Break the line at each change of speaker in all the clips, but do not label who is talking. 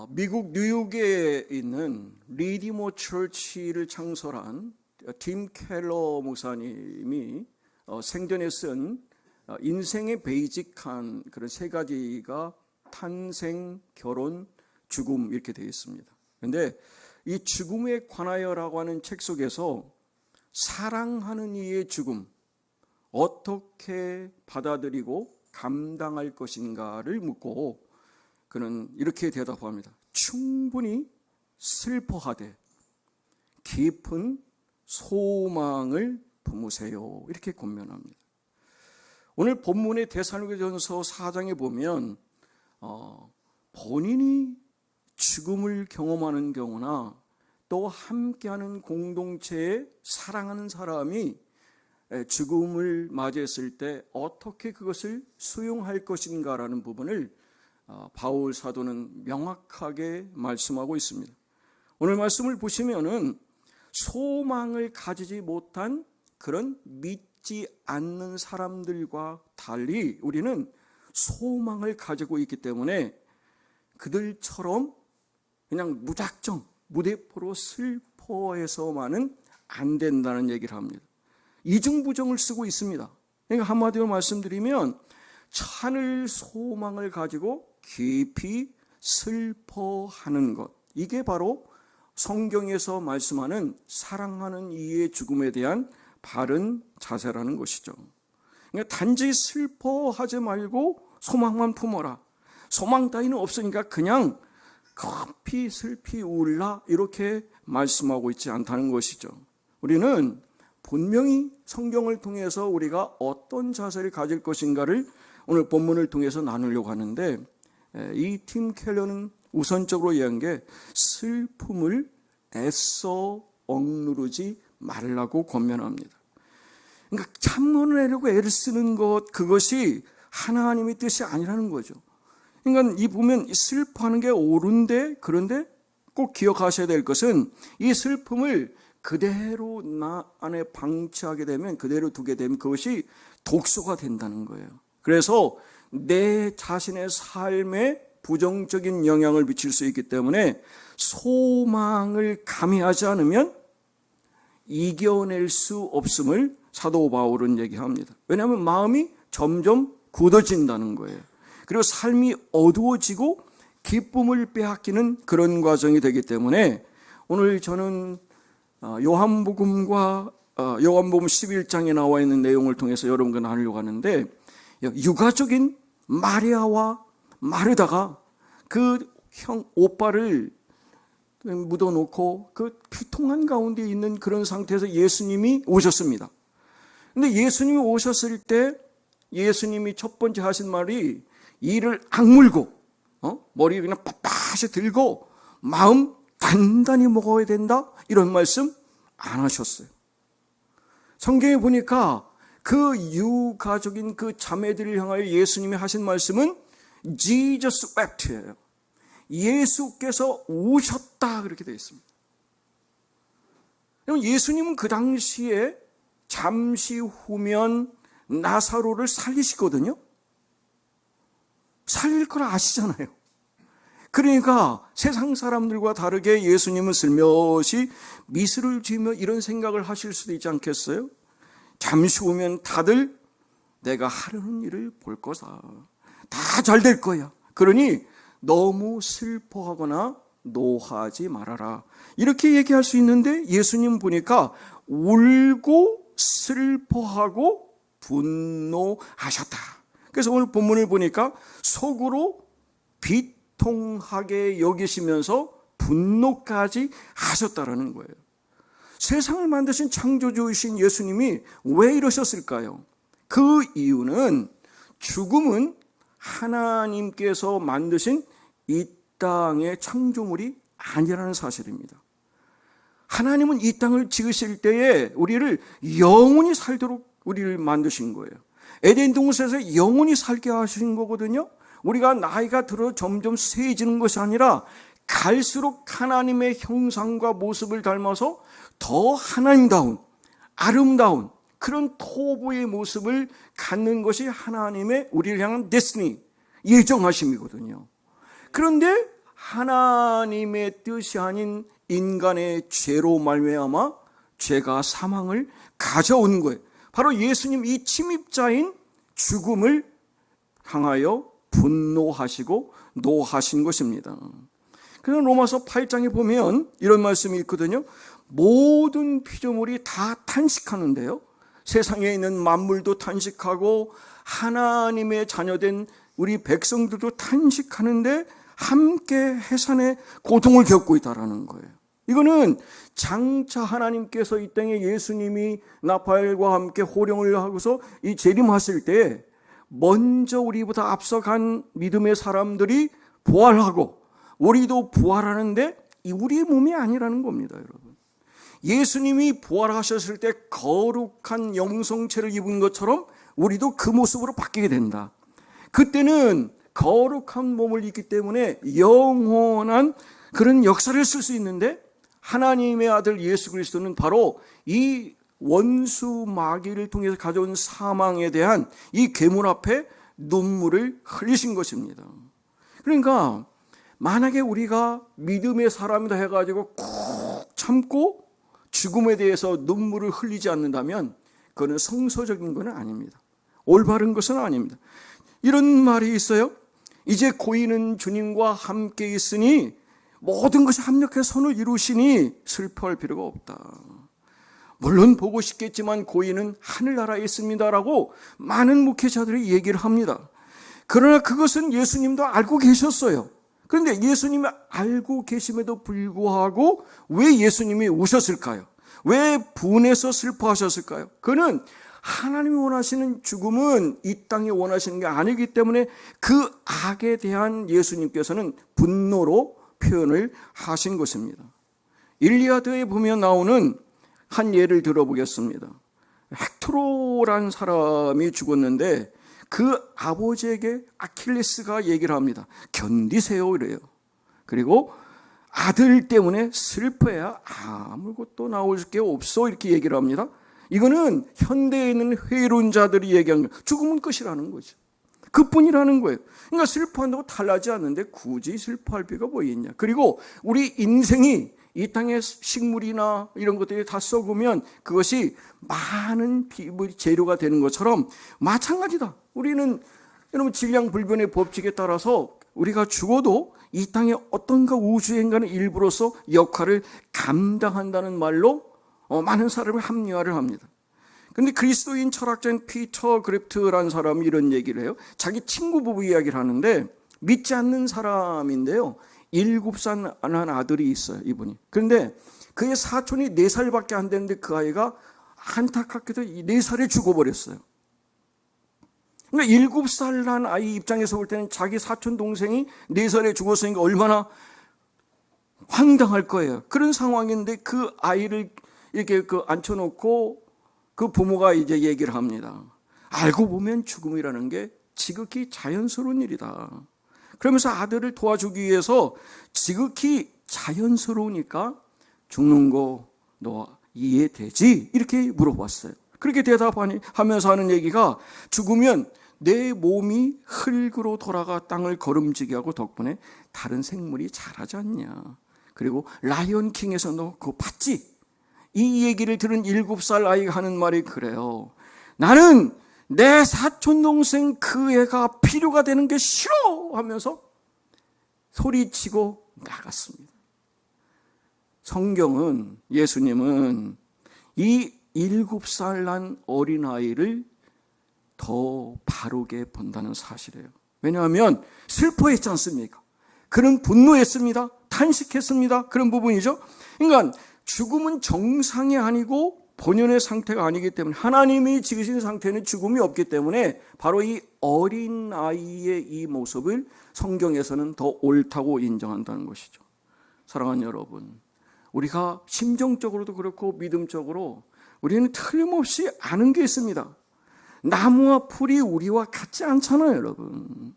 미국 뉴욕에 있는 리디머 처치를 창설한 팀 켈러 목사님이 생전에 쓴 인생의 베이직한 그런 세 가지가 탄생, 결혼, 죽음 이렇게 되어 있습니다. 그런데 이 죽음에 관하여라고 하는 책 속에서 사랑하는 이의 죽음 어떻게 받아들이고 감당할 것인가를 묻고 그는 이렇게 대답합니다. 충분히 슬퍼하되 깊은 소망을 품으세요. 이렇게 권면합니다. 오늘 본문의 데살로니가전서 4장에 보면 본인이 죽음을 경험하는 경우나 또 함께하는 공동체에 사랑하는 사람이 죽음을 맞이했을 때 어떻게 그것을 수용할 것인가라는 부분을 바울 사도는 명확하게 말씀하고 있습니다. 오늘 말씀을 보시면은 소망을 가지지 못한 그런 믿지 않는 사람들과 달리 우리는 소망을 가지고 있기 때문에 그들처럼 그냥 무작정 무대포로 슬퍼해서만은 안 된다는 얘기를 합니다. 이중부정을 쓰고 있습니다. 그러니까 한마디로 말씀드리면 하늘 소망을 가지고 깊이 슬퍼하는 것, 이게 바로 성경에서 말씀하는 사랑하는 이의 죽음에 대한 바른 자세라는 것이죠. 그러니까 단지 슬퍼하지 말고 소망만 품어라. 소망 따위는 없으니까 그냥 급히 슬피 울라 이렇게 말씀하고 있지 않다는 것이죠. 우리는 분명히 성경을 통해서 우리가 어떤 자세를 가질 것인가를 오늘 본문을 통해서 나누려고 하는데, 이 팀 켈러는 우선적으로 얘기한 게 슬픔을 애써 억누르지 말라고 권면합니다. 그러니까 참아내려고 애를 쓰는 것, 그것이 하나님의 뜻이 아니라는 거죠. 그러니까 이 보면 슬퍼하는 게 옳은데, 그런데 꼭 기억하셔야 될 것은 이 슬픔을 그대로 나 안에 방치하게 되면, 그대로 두게 되면 그것이 독소가 된다는 거예요. 그래서 내 자신의 삶에 부정적인 영향을 미칠 수 있기 때문에 소망을 가미하지 않으면 이겨낼 수 없음을 사도 바울은 얘기합니다. 왜냐하면 마음이 점점 굳어진다는 거예요. 그리고 삶이 어두워지고 기쁨을 빼앗기는 그런 과정이 되기 때문에 오늘 저는 요한복음 11장에 나와 있는 내용을 통해서 여러분과 나누려고 하는데, 유가족인 마리아와 마르다가 그 오빠를 묻어놓고 그 피통한 가운데 있는 그런 상태에서 예수님이 오셨습니다. 근데 예수님이 오셨을 때 예수님이 첫 번째 하신 말이 이를 악물고 머리 그냥 빳빳이 들고 마음 단단히 먹어야 된다 이런 말씀 안 하셨어요. 성경에 보니까 그 유가족인 그 자매들을 향하여 예수님이 하신 말씀은 Jesus wept예요. 예수께서 우셨다 그렇게 되어 있습니다. 예수님은 그 당시에 잠시 후면 나사로를 살리시거든요. 살릴 걸 아시잖아요. 그러니까 세상 사람들과 다르게 예수님은 슬며시 미소를 지으며 이런 생각을 하실 수도 있지 않겠어요? 잠시 후면 다들 내가 하려는 일을 볼 거다. 다 잘 될 거야. 그러니 너무 슬퍼하거나 노하지 말아라. 이렇게 얘기할 수 있는데 예수님 보니까 울고 슬퍼하고 분노하셨다. 그래서 오늘 본문을 보니까 속으로 비통하게 여기시면서 분노까지 하셨다라는 거예요. 세상을 만드신 창조주이신 예수님이 왜 이러셨을까요? 그 이유는 죽음은 하나님께서 만드신 이 땅의 창조물이 아니라는 사실입니다. 하나님은 이 땅을 지으실 때에 우리를 영원히 살도록 우리를 만드신 거예요. 에덴 동산에서 영원히 살게 하신 거거든요. 우리가 나이가 들어 점점 쇠해지는 것이 아니라 갈수록 하나님의 형상과 모습을 닮아서 더 하나님다운 아름다운 그런 토부의 모습을 갖는 것이 하나님의 우리를 향한 데스티니, 예정하심이거든요. 그런데 하나님의 뜻이 아닌 인간의 죄로 말미암아 죄가 사망을 가져온 거예요. 바로 예수님 이 침입자인 죽음을 향하여 분노하시고 노하신 것입니다. 그래서 로마서 8장에 보면 이런 말씀이 있거든요. 모든 피조물이 다 탄식하는데요, 세상에 있는 만물도 탄식하고 하나님의 자녀된 우리 백성들도 탄식하는데 함께 해산의 고통을 겪고 있다는 거예요. 이거는 장차 하나님께서 이 땅에 예수님이 나팔과 함께 호령을 하고서 이 재림하실 때 먼저 우리보다 앞서간 믿음의 사람들이 부활하고 우리도 부활하는데 우리의 몸이 아니라는 겁니다, 여러분. 예수님이 부활하셨을 때 거룩한 영성체를 입은 것처럼 우리도 그 모습으로 바뀌게 된다. 그때는 거룩한 몸을 입기 때문에 영원한 그런 역사를 쓸 수 있는데, 하나님의 아들 예수 그리스도는 바로 이 원수 마귀를 통해서 가져온 사망에 대한 이 괴물 앞에 눈물을 흘리신 것입니다. 그러니까 만약에 우리가 믿음의 사람이다 해가지고 꾹 참고 죽음에 대해서 눈물을 흘리지 않는다면 그거는 성서적인 건 아닙니다. 올바른 것은 아닙니다. 이런 말이 있어요. 이제 고인은 주님과 함께 있으니 모든 것이 합력해 선을 이루시니 슬퍼할 필요가 없다. 물론 보고 싶겠지만 고인은 하늘나라에 있습니다라고 많은 목회자들이 얘기를 합니다. 그러나 그것은 예수님도 알고 계셨어요. 그런데 예수님이 알고 계심에도 불구하고 왜 예수님이 우셨을까요? 왜 분해서 슬퍼하셨을까요? 그는 하나님이 원하시는 죽음은 이 땅에 원하시는 게 아니기 때문에 그 악에 대한 예수님께서는 분노로 표현을 하신 것입니다. 일리아드에 보면 나오는 한 예를 들어보겠습니다. 헥토로라는 사람이 죽었는데 그 아버지에게 아킬레스가 얘기를 합니다. 견디세요 이래요. 그리고 아들 때문에 슬퍼해야 아무것도 나올 게 없어 이렇게 얘기를 합니다. 이거는 현대에 있는 회론자들이 얘기하는 거예요. 죽음은 끝이라는 거죠. 그뿐이라는 거예요. 그러니까 슬퍼한다고 달라지지 않는데 굳이 슬퍼할 필요가 뭐 있냐. 그리고 우리 인생이 이 땅의 식물이나 이런 것들이 다 썩으면 그것이 많은 재료가 되는 것처럼 마찬가지다. 우리는 여러분 질량불변의 법칙에 따라서 우리가 죽어도 이 땅의 어떤가 우주행간의 일부로서 역할을 감당한다는 말로 많은 사람을 합리화를 합니다. 그런데 그리스도인 철학자인 피터 그랩트라는 사람이 이런 얘기를 해요. 자기 친구 부부 이야기를 하는데 믿지 않는 사람인데요, 7살 난 아들이 있어요, 이분이. 그런데 그의 사촌이 4살밖에 안 됐는데 그 아이가 안타깝게도 4살에 죽어버렸어요. 그러니까 7살 난 아이 입장에서 볼 때는 자기 사촌 동생이 4살에 죽었으니까 얼마나 황당할 거예요. 그런 상황인데 그 아이를 이렇게 앉혀놓고 그 부모가 이제 얘기를 합니다. 알고 보면 죽음이라는 게 지극히 자연스러운 일이다. 그러면서 아들을 도와주기 위해서 지극히 자연스러우니까 죽는 거 너 이해되지? 이렇게 물어봤어요. 그렇게 대답하면서 하는 얘기가, 죽으면 내 몸이 흙으로 돌아가 땅을 거름지게 하고 덕분에 다른 생물이 자라지 않냐. 그리고 라이언 킹에서 너 그거 봤지? 이 얘기를 들은 7살 아이가 하는 말이 그래요. 나는 내 사촌동생 그 애가 필요가 되는 게 싫어 하면서 소리치고 나갔습니다. 성경은, 예수님은 이 7살 난 어린아이를 더 바르게 본다는 사실이에요. 왜냐하면 슬퍼했지 않습니까? 그는 분노했습니다. 탄식했습니다. 그런 부분이죠. 그러니까 죽음은 정상이 아니고 본연의 상태가 아니기 때문에, 하나님이 지으신 상태는 죽음이 없기 때문에 바로 이 어린아이의 이 모습을 성경에서는 더 옳다고 인정한다는 것이죠. 사랑하는 여러분, 우리가 심정적으로도 그렇고 믿음적으로 우리는 틀림없이 아는 게 있습니다. 나무와 풀이 우리와 같지 않잖아요, 여러분.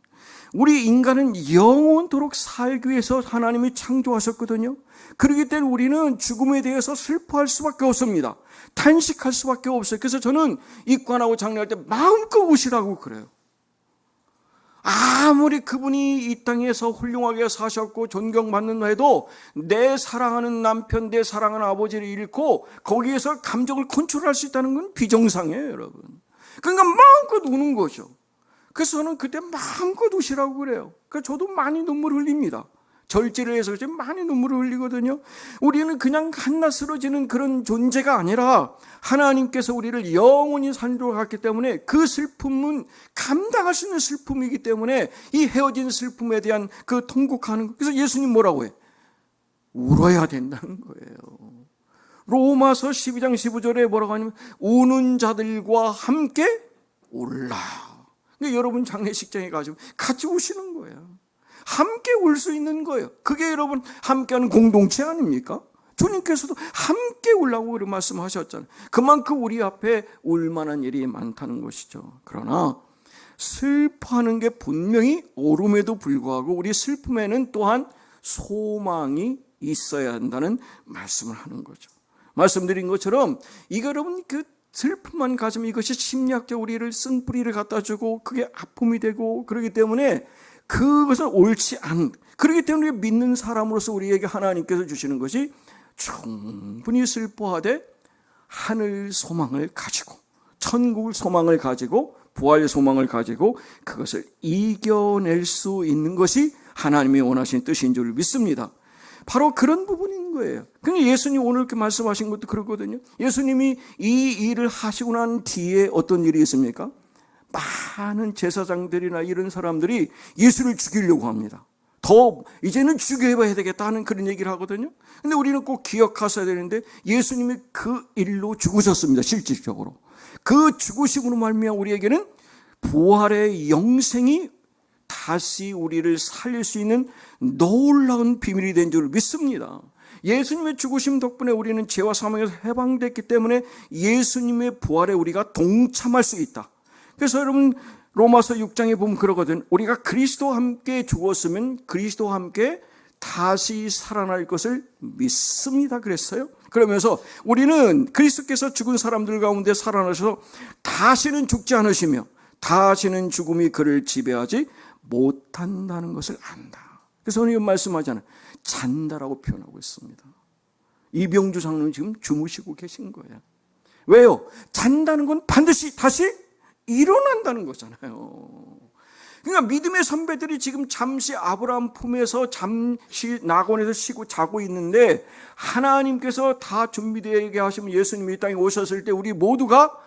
우리 인간은 영원토록 살기 위해서 하나님이 창조하셨거든요. 그렇기 때문에 우리는 죽음에 대해서 슬퍼할 수밖에 없습니다. 탄식할 수밖에 없어요. 그래서 저는 입관하고 장례할 때 마음껏 우시라고 그래요. 아무리 그분이 이 땅에서 훌륭하게 사셨고 존경받는 해도 내 사랑하는 남편, 내 사랑하는 아버지를 잃고 거기에서 감정을 컨트롤할 수 있다는 건 비정상이에요, 여러분. 그러니까 마음껏 우는 거죠. 그래서 저는 그때 마음껏 우시라고 그래요. 그러니까 저도 많이 눈물 흘립니다. 절제를 해서 그렇지 많이 눈물을 흘리거든요. 우리는 그냥 한낱 쓰러지는 그런 존재가 아니라 하나님께서 우리를 영원히 살도록 했기 때문에 그 슬픔은 감당할 수 있는 슬픔이기 때문에 이 헤어진 슬픔에 대한 그 통곡하는 것. 그래서 예수님 뭐라고 해? 울어야 된다는 거예요. 로마서 12장 15절에 뭐라고 하냐면 우는 자들과 함께 울라. 그러니까 여러분 장례식장에 가시면 같이 우시는 거예요. 함께 울 수 있는 거예요. 그게 여러분 함께하는 공동체 아닙니까? 주님께서도 함께 울라고 그런 말씀하셨잖아요. 그만큼 우리 앞에 울 만한 일이 많다는 것이죠. 그러나 슬퍼하는 게 분명히 옳음에도 불구하고 우리 슬픔에는 또한 소망이 있어야 한다는 말씀을 하는 거죠. 말씀드린 것처럼 이거 여러분 그 슬픔만 가지면 이것이 심리학적 우리를 쓴 뿌리를 갖다 주고 그게 아픔이 되고 그러기 때문에 그것은 옳지 않은, 그렇기 때문에 믿는 사람으로서 우리에게 하나님께서 주시는 것이 충분히 슬퍼하되 하늘 소망을 가지고 천국을 소망을 가지고 부활의 소망을 가지고 그것을 이겨낼 수 있는 것이 하나님이 원하시는 뜻인 줄 믿습니다. 바로 그런 부분인 거예요. 그러니까 예수님 오늘 이렇게 말씀하신 것도 그렇거든요. 예수님이 이 일을 하시고 난 뒤에 어떤 일이 있습니까? 많은 제사장들이나 이런 사람들이 예수를 죽이려고 합니다. 더 이제는 죽여봐야 되겠다는 그런 얘기를 하거든요. 근데 우리는 꼭 기억하셔야 되는데 예수님이 그 일로 죽으셨습니다. 실질적으로. 그 죽으심으로 말미암아 우리에게는 부활의 영생이 다시 우리를 살릴 수 있는 놀라운 비밀이 된 줄 믿습니다. 예수님의 죽으심 덕분에 우리는 죄와 사망에서 해방됐기 때문에 예수님의 부활에 우리가 동참할 수 있다. 그래서 여러분 로마서 6장에 보면 그러거든. 우리가 그리스도와 함께 죽었으면 그리스도와 함께 다시 살아날 것을 믿습니다. 그랬어요. 그러면서 우리는 그리스도께서 죽은 사람들 가운데 살아나셔서 다시는 죽지 않으시며 다시는 죽음이 그를 지배하지 못한다는 것을 안다. 그래서 오늘 말씀하잖아요. 잔다라고 표현하고 있습니다. 이병주 장로는 지금 주무시고 계신 거예요. 왜요? 잔다는 건 반드시 다시 일어난다는 거잖아요. 그러니까 믿음의 선배들이 지금 잠시 아브라함 품에서 잠시 낙원에서 쉬고 자고 있는데 하나님께서 다 준비되게 하시면 예수님이 이 땅에 오셨을 때 우리 모두가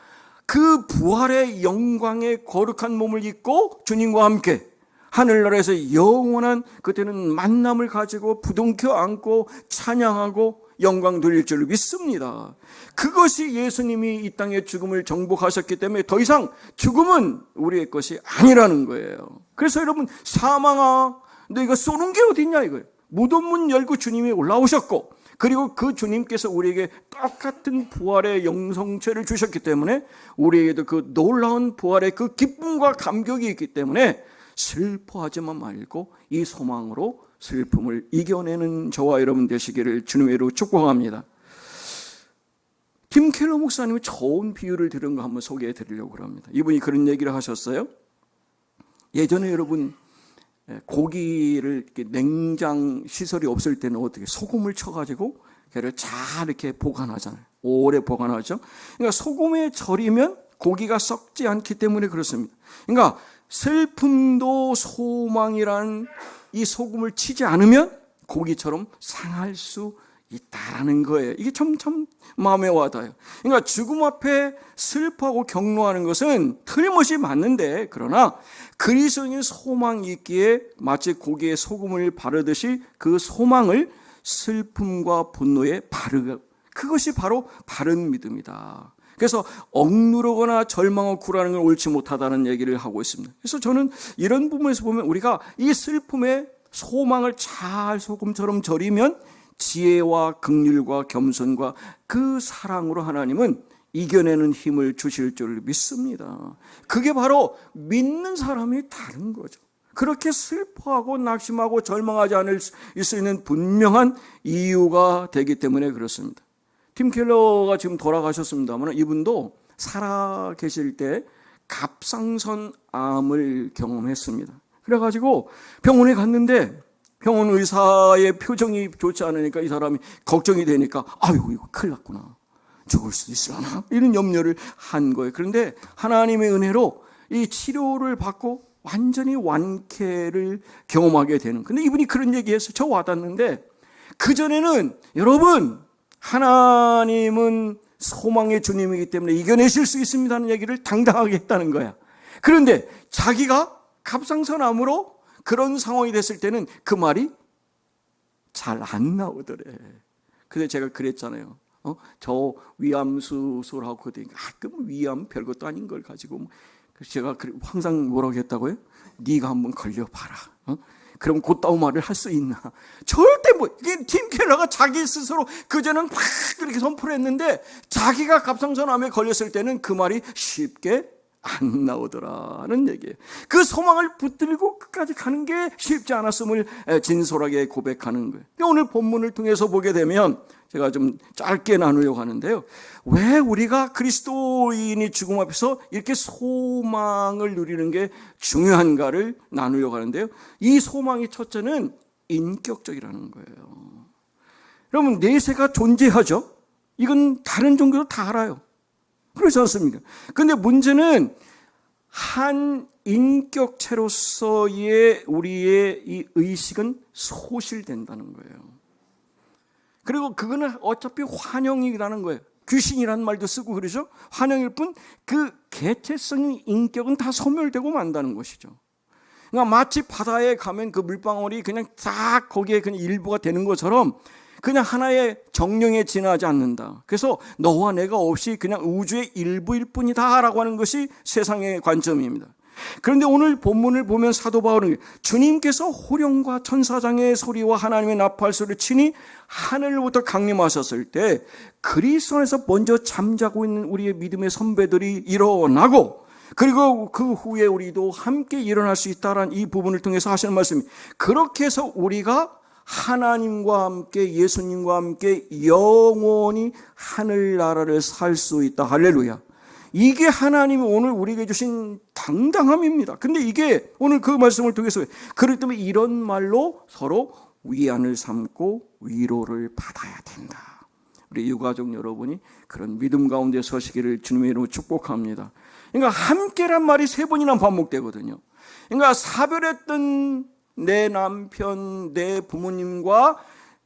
그 부활의 영광의 거룩한 몸을 입고 주님과 함께 하늘나라에서 영원한 그때는 만남을 가지고 부둥켜 안고 찬양하고 영광 돌릴 줄 믿습니다. 그것이 예수님이 이 땅에 죽음을 정복하셨기 때문에 더 이상 죽음은 우리의 것이 아니라는 거예요. 그래서 여러분 사망아 너희가 쏘는 게 어딨냐 이거예요. 무덤문 열고 주님이 올라오셨고 그리고 그 주님께서 우리에게 똑같은 부활의 영성체를 주셨기 때문에 우리에게도 그 놀라운 부활의 그 기쁨과 감격이 있기 때문에 슬퍼하지만 말고 이 소망으로 슬픔을 이겨내는 저와 여러분 되시기를 주님의 이름으로 축복합니다. 팀 켈러 목사님이 좋은 비유를 들은 거 한번 소개해 드리려고 합니다. 이분이 그런 얘기를 하셨어요. 예전에 여러분 고기를 이렇게 냉장 시설이 없을 때는 어떻게 소금을 쳐가지고 걔를 잘 이렇게 보관하잖아요. 오래 보관하죠. 그러니까 소금에 절이면 고기가 썩지 않기 때문에 그렇습니다. 그러니까 슬픔도 소망이란 이 소금을 치지 않으면 고기처럼 상할 수 있다라는 거예요. 이게 참 마음에 와닿아요. 그러니까 죽음 앞에 슬퍼하고 격노하는 것은 틀림없이 맞는데 그러나 그리스도인 소망이 있기에 마치 고기에 소금을 바르듯이 그 소망을 슬픔과 분노에 바르고 그것이 바로 바른 믿음이다. 그래서 억누르거나 절망하고 굴하는 건 옳지 못하다는 얘기를 하고 있습니다. 그래서 저는 이런 부분에서 보면 우리가 이 슬픔에 소망을 잘 소금처럼 절이면 지혜와 긍휼과 겸손과 그 사랑으로 하나님은 이겨내는 힘을 주실 줄 믿습니다. 그게 바로 믿는 사람이 다른 거죠. 그렇게 슬퍼하고 낙심하고 절망하지 않을 수 있는 분명한 이유가 되기 때문에 그렇습니다. 팀 켈러가 지금 돌아가셨습니다만 이분도 살아 계실 때 갑상선암을 경험했습니다. 그래가지고 병원에 갔는데 병원 의사의 표정이 좋지 않으니까 이 사람이 걱정이 되니까 아유 이거 큰일 났구나. 죽을 수도 있으려나? 이런 염려를 한 거예요. 그런데 하나님의 은혜로 이 치료를 받고 완전히 완쾌를 경험하게 되는. 근데 이분이 그런 얘기해서 저 와닿는데 그전에는 여러분 하나님은 소망의 주님이기 때문에 이겨내실 수 있습니다 하는 얘기를 당당하게 했다는 거야. 그런데 자기가 갑상선암으로 그런 상황이 됐을 때는 그 말이 잘 안 나오더래. 그래서 제가 그랬잖아요. 저 위암 수술하고 그랬더니 그럼 위암 별것도 아닌 걸 가지고 제가 항상 뭐라고 했다고요? 네가 한번 걸려봐라. 그럼 곧다운 말을 할 수 있나? 절대 이게 팀 켈러가 자기 스스로 그전엔 막 그렇게 선포를 했는데 자기가 갑상선암에 걸렸을 때는 그 말이 쉽게 안 나오더라는 얘기예요. 그 소망을 붙들고 끝까지 가는 게 쉽지 않았음을 진솔하게 고백하는 거예요. 오늘 본문을 통해서 보게 되면 제가 좀 짧게 나누려고 하는데요. 왜 우리가 그리스도인이 죽음 앞에서 이렇게 소망을 누리는 게 중요한가를 나누려고 하는데요. 이 소망의 첫째는 인격적이라는 거예요. 여러분 내세가 존재하죠. 이건 다른 종교도 다 알아요. 그렇지 않습니까? 그런데 문제는 한 인격체로서의 우리의 이 의식은 소실된다는 거예요. 그리고 그거는 어차피 환영이라는 거예요. 귀신이라는 말도 쓰고 그러죠. 환영일 뿐 그 개체성의 인격은 다 소멸되고 만다는 것이죠. 그러니까 마치 바다에 가면 그 물방울이 그냥 딱 거기에 그냥 일부가 되는 것처럼 그냥 하나의 정령에 지나지 않는다. 그래서 너와 내가 없이 그냥 우주의 일부일 뿐이다 라고 하는 것이 세상의 관점입니다. 그런데 오늘 본문을 보면 사도 바울은 주님께서 호령과 천사장의 소리와 하나님의 나팔 소리를 치니 하늘로부터 강림하셨을 때 그리스도 안에서 먼저 잠자고 있는 우리의 믿음의 선배들이 일어나고 그리고 그 후에 우리도 함께 일어날 수 있다라는 이 부분을 통해서 하시는 말씀이 그렇게 해서 우리가 하나님과 함께 예수님과 함께 영원히 하늘나라를 살 수 있다. 할렐루야. 이게 하나님이 오늘 우리에게 주신 당당함입니다. 근데 이게 오늘 그 말씀을 통해서 그렇기 때문에 이런 말로 서로 위안을 삼고 위로를 받아야 된다. 우리 유가족 여러분이 그런 믿음 가운데 서시기를 주님의 이름으로 축복합니다. 그러니까 함께란 말이 3번이나 반복되거든요. 그러니까 사별했던 내 남편, 내 부모님과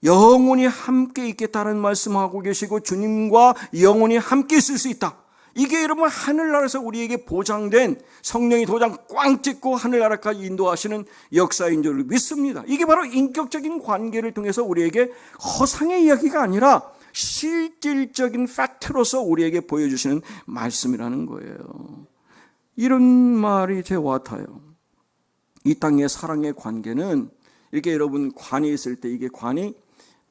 영원히 함께 있겠다는 말씀하고 계시고 주님과 영원히 함께 있을 수 있다. 이게 여러분 하늘나라에서 우리에게 보장된 성령이 도장 꽝 찍고 하늘나라까지 인도하시는 역사인 줄 믿습니다. 이게 바로 인격적인 관계를 통해서 우리에게 허상의 이야기가 아니라 실질적인 팩트로서 우리에게 보여주시는 말씀이라는 거예요. 이런 말이 제 같아요. 이 땅의 사랑의 관계는 이렇게 여러분 관이 있을 때 이게 관이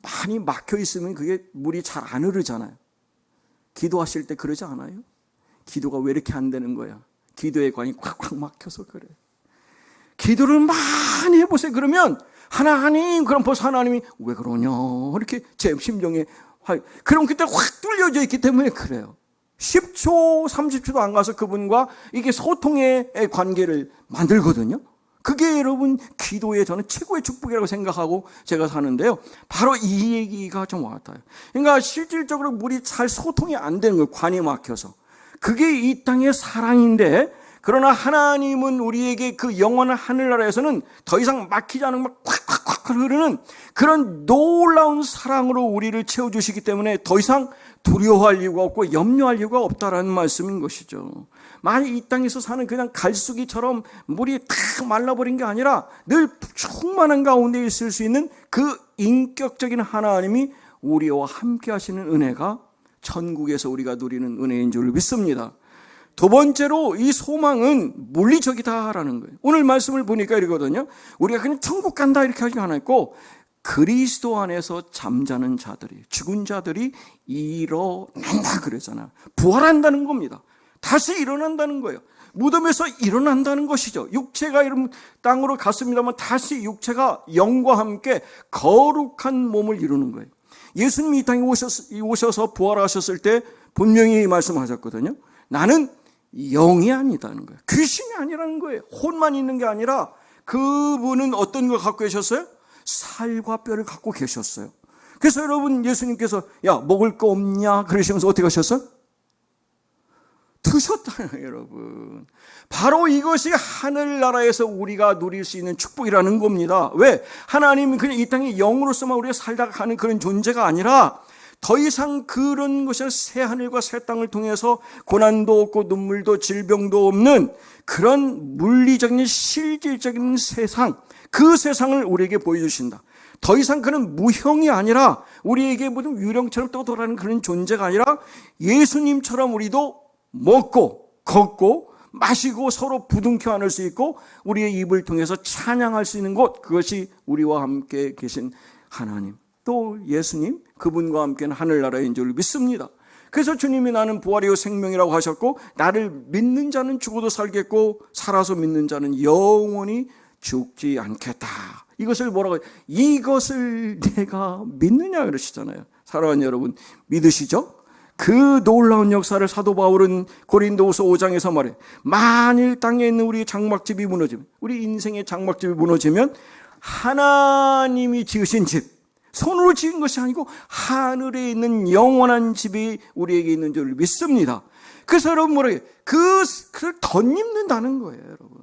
많이 막혀 있으면 그게 물이 잘 안 흐르잖아요. 기도하실 때 그러지 않아요? 기도가 왜 이렇게 안 되는 거야? 기도의 관이 꽉꽉 막혀서 그래. 기도를 많이 해보세요. 그러면 하나님, 그럼 벌써 하나님이 왜 그러냐 이렇게 제 심정에 그럼 그때 확 뚫려져 있기 때문에 그래요. 10초 30초도 안 가서 그분과 이게 소통의 관계를 만들거든요. 그게 여러분 기도의 저는 최고의 축복이라고 생각하고 제가 사는데요. 바로 이 얘기가 좀 와닿아요. 그러니까 실질적으로 물이 잘 소통이 안 되는 거예요. 관이 막혀서. 그게 이 땅의 사랑인데 그러나 하나님은 우리에게 그 영원한 하늘나라에서는 더 이상 막히지 않은 막 콱콱콱 흐르는 그런 놀라운 사랑으로 우리를 채워주시기 때문에 더 이상 두려워할 이유가 없고 염려할 이유가 없다라는 말씀인 것이죠. 만약 이 땅에서 사는 그냥 갈수기처럼 물이 탁 말라버린 게 아니라 늘 충만한 가운데 있을 수 있는 그 인격적인 하나님이 우리와 함께 하시는 은혜가 천국에서 우리가 누리는 은혜인 줄 믿습니다. 두 번째로 이 소망은 물리적이다라는 거예요. 오늘 말씀을 보니까 이러거든요. 우리가 그냥 천국 간다 이렇게 하지 않았고 그리스도 안에서 잠자는 자들이 죽은 자들이 일어난다 그러잖아. 부활한다는 겁니다. 다시 일어난다는 거예요. 무덤에서 일어난다는 것이죠. 육체가 땅으로 갔습니다만 다시 육체가 영과 함께 거룩한 몸을 이루는 거예요. 예수님이 이 땅에 오셔서 부활하셨을 때 분명히 말씀하셨거든요. 나는 영이 아니다는 거예요. 귀신이 아니라는 거예요. 혼만 있는 게 아니라 그분은 어떤 걸 갖고 계셨어요? 살과 뼈를 갖고 계셨어요. 그래서 여러분, 예수님께서 야, 먹을 거 없냐? 그러시면서 어떻게 하셨어요? 드셨잖아요, 여러분. 바로 이것이 하늘나라에서 우리가 누릴 수 있는 축복이라는 겁니다. 왜? 하나님은 그냥 이 땅에 영으로서만 우리가 살다가 가는 그런 존재가 아니라 더 이상 그런 것이 새 하늘과 새 땅을 통해서 고난도 없고 눈물도 질병도 없는 그런 물리적인 실질적인 세상, 그 세상을 우리에게 보여주신다. 더 이상 그는 무형이 아니라 우리에게 모든 유령처럼 떠돌아가는 그런 존재가 아니라 예수님처럼 우리도 먹고 걷고 마시고 서로 부둥켜 안을 수 있고 우리의 입을 통해서 찬양할 수 있는 곳, 그것이 우리와 함께 계신 하나님, 또 예수님, 그분과 함께는 하늘나라인 줄 믿습니다. 그래서 주님이 나는 부활이요 생명이라고 하셨고, 나를 믿는 자는 죽어도 살겠고 살아서 믿는 자는 영원히 죽지 않겠다. 이것을 뭐라고 해요? 이것을 내가 믿느냐 그러시잖아요. 사랑하는 여러분, 믿으시죠? 그 놀라운 역사를 사도 바울은 고린도후서 5장에서 말해, 만일 땅에 있는 우리 장막집이 무너지면, 우리 인생의 장막집이 무너지면 하나님이 지으신 집, 손으로 지은 것이 아니고 하늘에 있는 영원한 집이 우리에게 있는 줄 믿습니다. 그래서 여러분 뭐라고 해요? 그걸 덧입는다는 거예요, 여러분.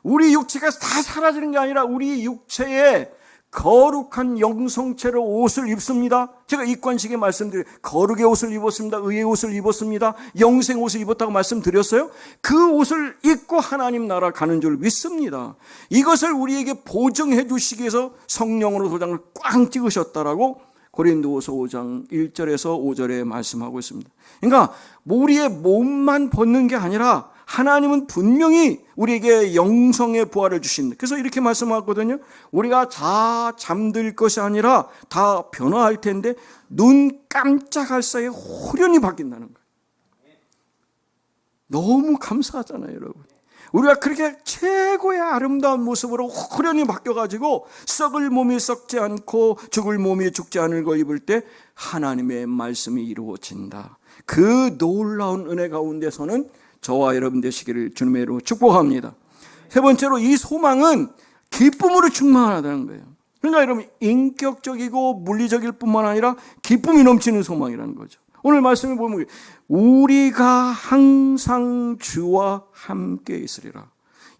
우리 육체가 다 사라지는 게 아니라 우리 육체에 거룩한 영성체로 옷을 입습니다. 제가 입관식에 말씀드려요. 거룩의 옷을 입었습니다. 의의 옷을 입었습니다. 영생 옷을 입었다고 말씀드렸어요. 그 옷을 입고 하나님 나라 가는 줄 믿습니다. 이것을 우리에게 보증해 주시기 위해서 성령으로 도장을 꽝 찍으셨다라고 고린도후서 5장 1절에서 5절에 말씀하고 있습니다. 그러니까 우리의 몸만 벗는 게 아니라 하나님은 분명히 우리에게 영성의 부활을 주신다. 그래서 이렇게 말씀하거든요. 우리가 다 잠들 것이 아니라 다 변화할 텐데 눈 깜짝할 사이에 호련히 바뀐다는 거예요. 너무 감사하잖아요, 여러분. 우리가 그렇게 최고의 아름다운 모습으로 호련히 바뀌어가지고 썩을 몸이 썩지 않고 죽을 몸이 죽지 않을 걸 입을 때 하나님의 말씀이 이루어진다. 그 놀라운 은혜 가운데서는 저와 여러분 되시기를 주님의 이름으로 축복합니다. 세 번째로, 이 소망은 기쁨으로 충만하다는 거예요. 그러니까 여러분, 인격적이고 물리적일 뿐만 아니라 기쁨이 넘치는 소망이라는 거죠. 오늘 말씀에 보면 우리가 항상 주와 함께 있으리라.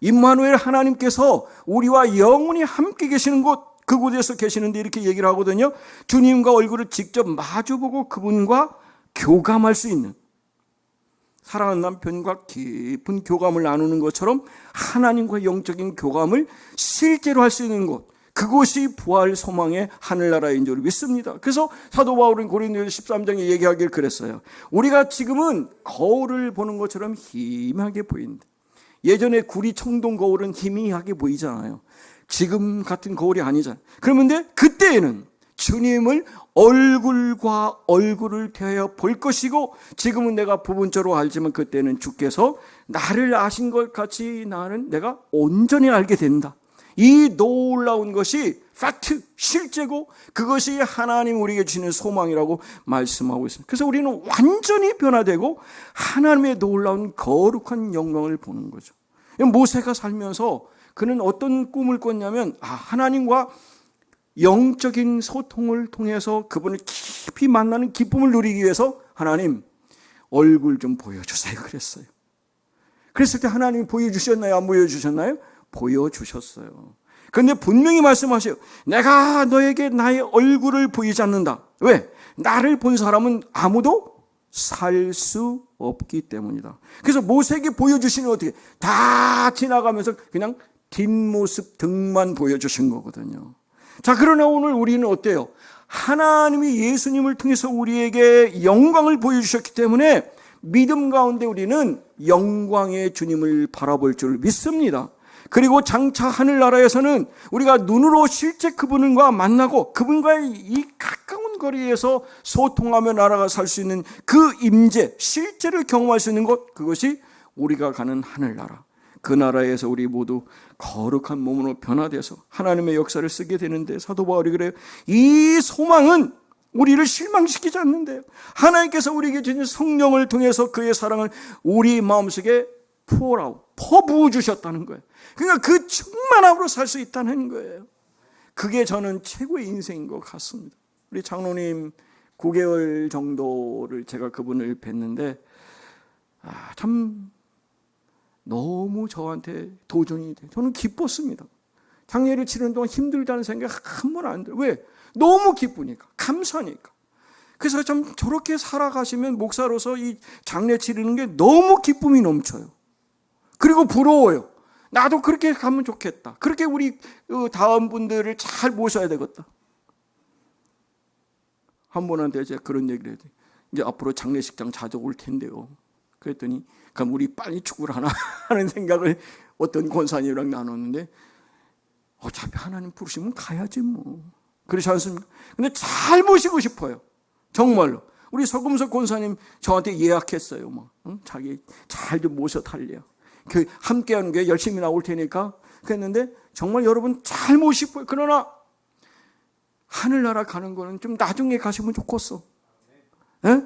임마누엘, 하나님께서 우리와 영원히 함께 계시는 곳, 그곳에서 계시는데 이렇게 얘기를 하거든요. 주님과 얼굴을 직접 마주보고 그분과 교감할 수 있는, 사랑하는 남편과 깊은 교감을 나누는 것처럼 하나님과 영적인 교감을 실제로 할 수 있는 곳, 그곳이 부활 소망의 하늘나라인 줄 믿습니다. 그래서 사도 바울은 고린도서 13장에 얘기하길 그랬어요. 우리가 지금은 거울을 보는 것처럼 희미하게 보인다. 예전에 구리 청동 거울은 희미하게 보이잖아요. 지금 같은 거울이 아니잖아요. 그런데 그때에는 주님을 얼굴과 얼굴을 대하여 볼 것이고, 지금은 내가 부분적으로 알지만 그때는 주께서 나를 아신 것 같이 나는 내가 온전히 알게 된다. 이 놀라운 것이 팩트, 실제고 그것이 하나님 우리에게 주시는 소망이라고 말씀하고 있습니다. 그래서 우리는 완전히 변화되고 하나님의 놀라운 거룩한 영광을 보는 거죠. 모세가 살면서 그는 어떤 꿈을 꿨냐면, 하나님과 영적인 소통을 통해서 그분을 깊이 만나는 기쁨을 누리기 위해서 하나님 얼굴 좀 보여주세요 그랬어요. 그랬을 때 하나님이 보여주셨나요? 안 보여주셨나요? 보여주셨어요. 그런데 분명히 말씀하세요. 내가 너에게 나의 얼굴을 보이지 않는다. 왜? 나를 본 사람은 아무도 살 수 없기 때문이다. 그래서 모세에게 보여주시는 어떻게? 다 지나가면서 그냥 뒷모습 등만 보여주신 거거든요. 자, 그러나 오늘 우리는 어때요? 하나님이 예수님을 통해서 우리에게 영광을 보여주셨기 때문에 믿음 가운데 우리는 영광의 주님을 바라볼 줄 믿습니다. 그리고 장차 하늘나라에서는 우리가 눈으로 실제 그분과 만나고 그분과의 이 가까운 거리에서 소통하며 나라가 살 수 있는 그 임재, 실제를 경험할 수 있는 것, 그것이 우리가 가는 하늘나라. 그 나라에서 우리 모두 거룩한 몸으로 변화돼서 하나님의 역사를 쓰게 되는데, 사도 바울이 그래요. 이 소망은 우리를 실망시키지 않는데요. 하나님께서 우리에게 주신 성령을 통해서 그의 사랑을 우리 마음속에 pour out, 퍼부어 주셨다는 거예요. 그러니까 그 충만함으로 살 수 있다는 거예요. 그게 저는 최고의 인생인 것 같습니다. 우리 장로님 9개월 정도를 제가 그분을 뵀는데 참 너무 저한테 도전이 돼. 저는 기뻤습니다. 장례를 치르는 동안 힘들다는 생각 한 번 안 들어요. 왜? 너무 기쁘니까, 감사하니까. 그래서 참 저렇게 살아가시면 목사로서 이 장례 치르는 게 너무 기쁨이 넘쳐요. 그리고 부러워요. 나도 그렇게 가면 좋겠다. 그렇게 우리 다음 분들을 잘 모셔야 되겠다. 한 분한테 제가 그런 얘기를 해야 돼. 이제 앞으로 장례식장 자주 올 텐데요. 그랬더니 그럼 우리 빨리 축구를 하나 하는 생각을 어떤 권사님이랑 나눴는데 어차피 하나님 부르시면 가야지 뭐. 그렇지 않습니까? 근데 잘 모시고 싶어요. 정말로. 우리 서금석 권사님 저한테 예약했어요. 뭐. 자기 잘 좀 모셔 달래요. 그 함께하는 게 열심히 나올 테니까 그랬는데 정말 여러분 잘 모시고요. 그러나 하늘나라 가는 거는 좀 나중에 가시면 좋겠어. 에?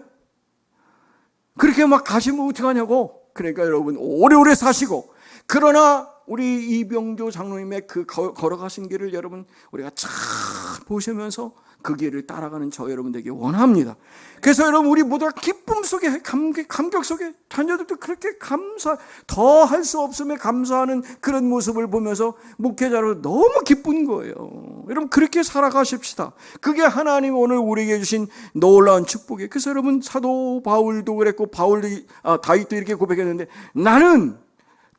그렇게 막 가시면 어떡하냐고. 그러니까 여러분 오래오래 사시고 그러나 우리 이병조 장로님의 그 걸어가신 길을 여러분 우리가 잘 보시면서 그 길을 따라가는 저 여러분들에게 원합니다. 그래서 여러분 우리 모두가 기쁨 속에 감격 속에 자녀들도 그렇게 더 할 수 없음에 감사하는 그런 모습을 보면서 목회자로 너무 기쁜 거예요. 여러분 그렇게 살아가십시다. 그게 하나님 오늘 우리에게 주신 놀라운 축복이에요. 그래서 여러분 사도 바울도 그랬고 다윗도 이렇게 고백했는데 나는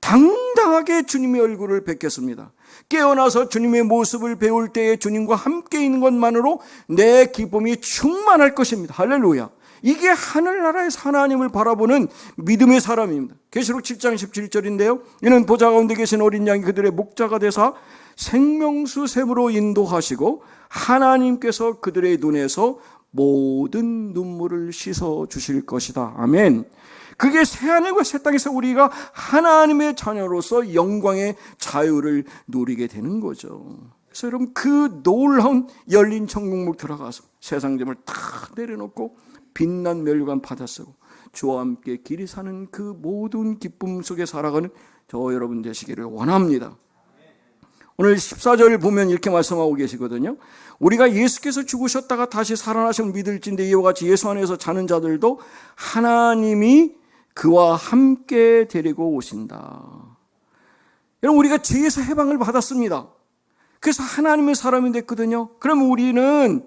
당당하게 주님의 얼굴을 뵙겠습니다. 깨어나서 주님의 모습을 배울 때에 주님과 함께 있는 것만으로 내 기쁨이 충만할 것입니다. 할렐루야. 이게 하늘나라에서 하나님을 바라보는 믿음의 사람입니다. 계시록 7장 17절인데요. 이는 보좌 가운데 계신 어린 양이 그들의 목자가 되사 생명수 샘으로 인도하시고 하나님께서 그들의 눈에서 모든 눈물을 씻어 주실 것이다. 아멘. 그게 새하늘과 새 땅에서 우리가 하나님의 자녀로서 영광의 자유를 누리게 되는 거죠. 그래서 여러분 그 놀라운 열린 천국문 들어가서 세상 점을 다 내려놓고 빛난 멸류관 받아 쓰고 주와 함께 길이 사는 그 모든 기쁨 속에 살아가는 저 여러분 되시기를 원합니다. 오늘 14절 보면 이렇게 말씀하고 계시거든요. 우리가 예수께서 죽으셨다가 다시 살아나심을 믿을진데 이와 같이 예수 안에서 자는 자들도 하나님이 그와 함께 데리고 오신다. 여러분 우리가 죄에서 해방을 받았습니다. 그래서 하나님의 사람이 됐거든요. 그럼 우리는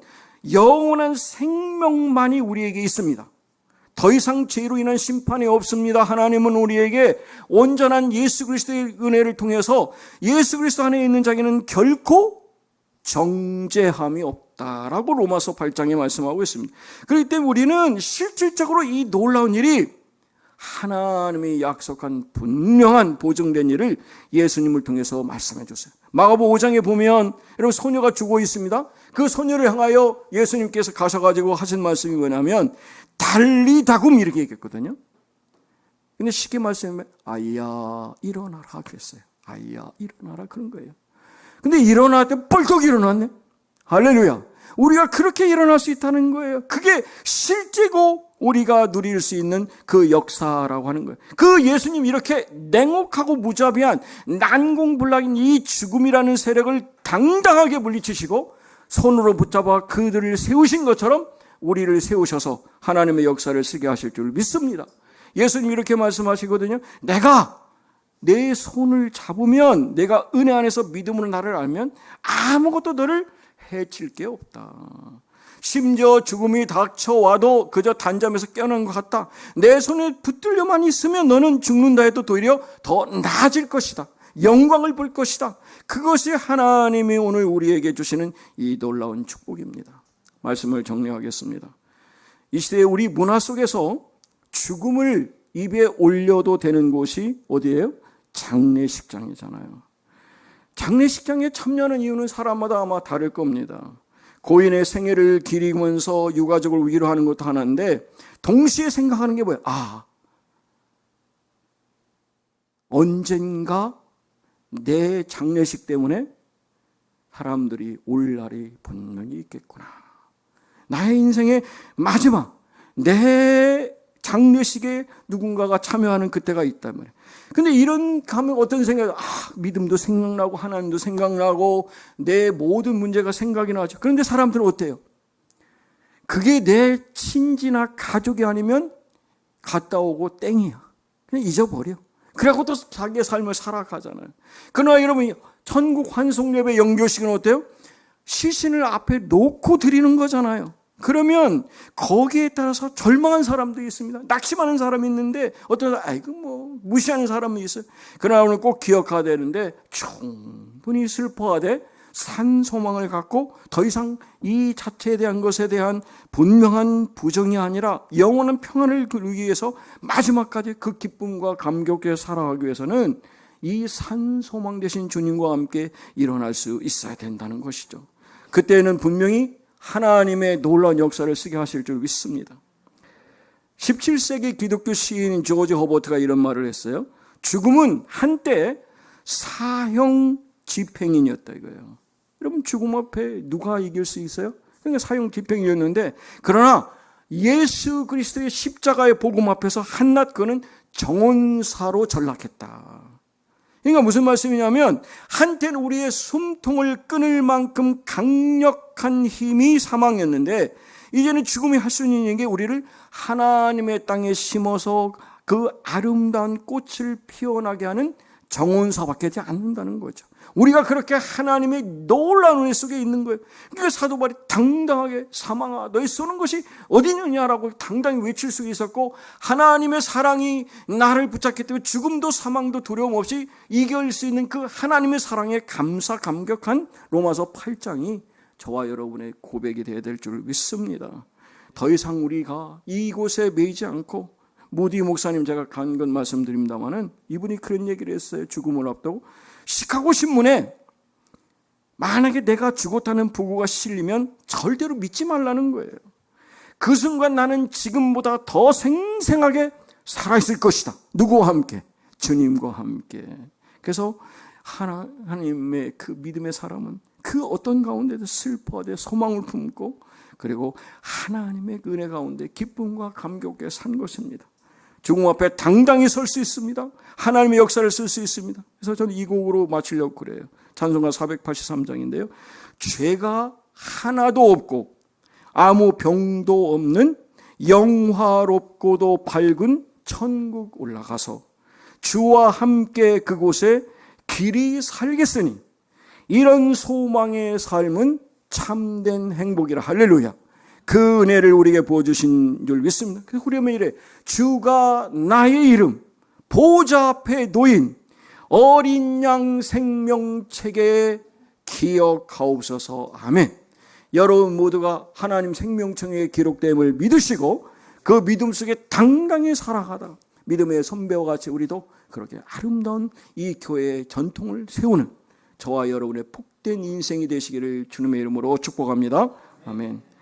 영원한 생명만이 우리에게 있습니다. 더 이상 죄로 인한 심판이 없습니다. 하나님은 우리에게 온전한 예수 그리스도의 은혜를 통해서 예수 그리스도 안에 있는 자에게는 결코 정죄함이 없다라고 로마서 8장에 말씀하고 있습니다. 그렇기 때문에 우리는 실질적으로 이 놀라운 일이 하나님이 약속한 분명한 보증된 일을 예수님을 통해서 말씀해 주세요. 마가복음 5장에 보면 여러분 소녀가 죽어 있습니다. 그 소녀를 향하여 예수님께서 가셔가지고 하신 말씀이 뭐냐면 달리다굼 이렇게 얘기했거든요. 근데 쉽게 말씀하면 아이야 일어나라 그랬어요. 아이야 일어나라 그런 거예요. 근데 일어날 때 뻘떡 일어났네. 할렐루야. 우리가 그렇게 일어날 수 있다는 거예요. 그게 실제고 우리가 누릴 수 있는 그 역사라고 하는 거예요. 그 예수님 이렇게 냉혹하고 무자비한 난공불락인 이 죽음이라는 세력을 당당하게 물리치시고 손으로 붙잡아 그들을 세우신 것처럼 우리를 세우셔서 하나님의 역사를 쓰게 하실 줄 믿습니다. 예수님 이렇게 말씀하시거든요. 내가 내 손을 잡으면 내가 은혜 안에서 믿음으로 나를 알면 아무것도 너를 해칠 게 없다. 심지어 죽음이 닥쳐와도 그저 단잠에서 깨어난 것 같다. 내 손에 붙들려만 있으면 너는 죽는다 해도 도리어 더 나아질 것이다. 영광을 볼 것이다. 그것이 하나님이 오늘 우리에게 주시는 이 놀라운 축복입니다. 말씀을 정리하겠습니다. 이 시대에 우리 문화 속에서 죽음을 입에 올려도 되는 곳이 어디예요? 장례식장이잖아요. 장례식장에 참여하는 이유는 사람마다 아마 다를 겁니다. 고인의 생애를 기리면서 유가족을 위로하는 것도 하나인데 동시에 생각하는 게 뭐예요? 언젠가 내 장례식 때문에 사람들이 올 날이 분명히 있겠구나. 나의 인생의 마지막 내 장례식에 누군가가 참여하는 그때가 있단 말이에요. 근데 이런 가면 어떤 생각이, 믿음도 생각나고 하나님도 생각나고 내 모든 문제가 생각이 나죠. 그런데 사람들은 어때요? 그게 내 친지나 가족이 아니면 갔다 오고 땡이야. 그냥 잊어버려. 그래갖고 또 자기의 삶을 살아가잖아요. 그러나 여러분, 천국 환송 예배 영교식은 어때요? 시신을 앞에 놓고 드리는 거잖아요. 그러면 거기에 따라서 절망한 사람도 있습니다. 낙심하는 사람이 있는데 어떤 사람, 무시하는 사람이 있어요. 그러나 오늘 꼭 기억해야 되는데 충분히 슬퍼하되 산 소망을 갖고 더 이상 이 자체에 대한 것에 대한 분명한 부정이 아니라 영원한 평안을 그루기 위해서 마지막까지 그 기쁨과 감격에 살아가기 위해서는 이 산 소망 되신 주님과 함께 일어날 수 있어야 된다는 것이죠. 그때는 분명히 하나님의 놀라운 역사를 쓰게 하실 줄 믿습니다. 17세기 기독교 시인 조지 허버트가 이런 말을 했어요. 죽음은 한때 사형 집행인이었다 이거예요. 여러분, 죽음 앞에 누가 이길 수 있어요? 그러니까 사형 집행인이었는데, 그러나 예수 그리스도의 십자가의 복음 앞에서 한낱 그는 정언사로 전락했다. 그러니까 무슨 말씀이냐면, 한때는 우리의 숨통을 끊을 만큼 강력한 힘이 사망이었는데, 이제는 죽음이 할 수 있는 게 우리를 하나님의 땅에 심어서 그 아름다운 꽃을 피어나게 하는 정언사밖에 되지 않는다는 거죠. 우리가 그렇게 하나님의 놀라운 은혜 속에 있는 거예요. 그러니까 사도 바울이 당당하게 사망아 너희 쏘는 것이 어디느냐라고 당당히 외칠 수 있었고, 하나님의 사랑이 나를 붙잡기 때문에 죽음도 사망도 두려움 없이 이길 수 있는 그 하나님의 사랑에 감사 감격한 로마서 8장이 저와 여러분의 고백이 되어야 될 줄 믿습니다. 더 이상 우리가 이곳에 매이지 않고, 모디 목사님 제가 간 건 말씀드립니다마는 이분이 그런 얘기를 했어요. 죽음을 앞두고 시카고 신문에 만약에 내가 죽었다는 보고가 실리면 절대로 믿지 말라는 거예요. 그 순간 나는 지금보다 더 생생하게 살아있을 것이다. 누구와 함께? 주님과 함께. 그래서 하나님의 그 믿음의 사람은 그 어떤 가운데도 슬퍼하되 소망을 품고, 그리고 하나님의 은혜 가운데 기쁨과 감격에 산 것입니다. 죽음 앞에 당당히 설 수 있습니다. 하나님의 역사를 쓸 수 있습니다. 그래서 저는 이 곡으로 마치려고 그래요. 찬송가 483장인데요. 죄가 하나도 없고 아무 병도 없는 영화롭고도 밝은 천국 올라가서 주와 함께 그곳에 길이 살겠으니 이런 소망의 삶은 참된 행복이라. 할렐루야. 그 은혜를 우리에게 부어주신 줄 믿습니다. 그래서 후렴에 이래, 주가 나의 이름 보좌 앞에 놓인 어린 양 생명책에 기억하옵소서. 아멘. 여러분 모두가 하나님 생명책에 기록됨을 믿으시고 그 믿음 속에 당당히 살아가다 믿음의 선배와 같이 우리도 그렇게 아름다운 이 교회의 전통을 세우는 저와 여러분의 복된 인생이 되시기를 주님의 이름으로 축복합니다. 아멘.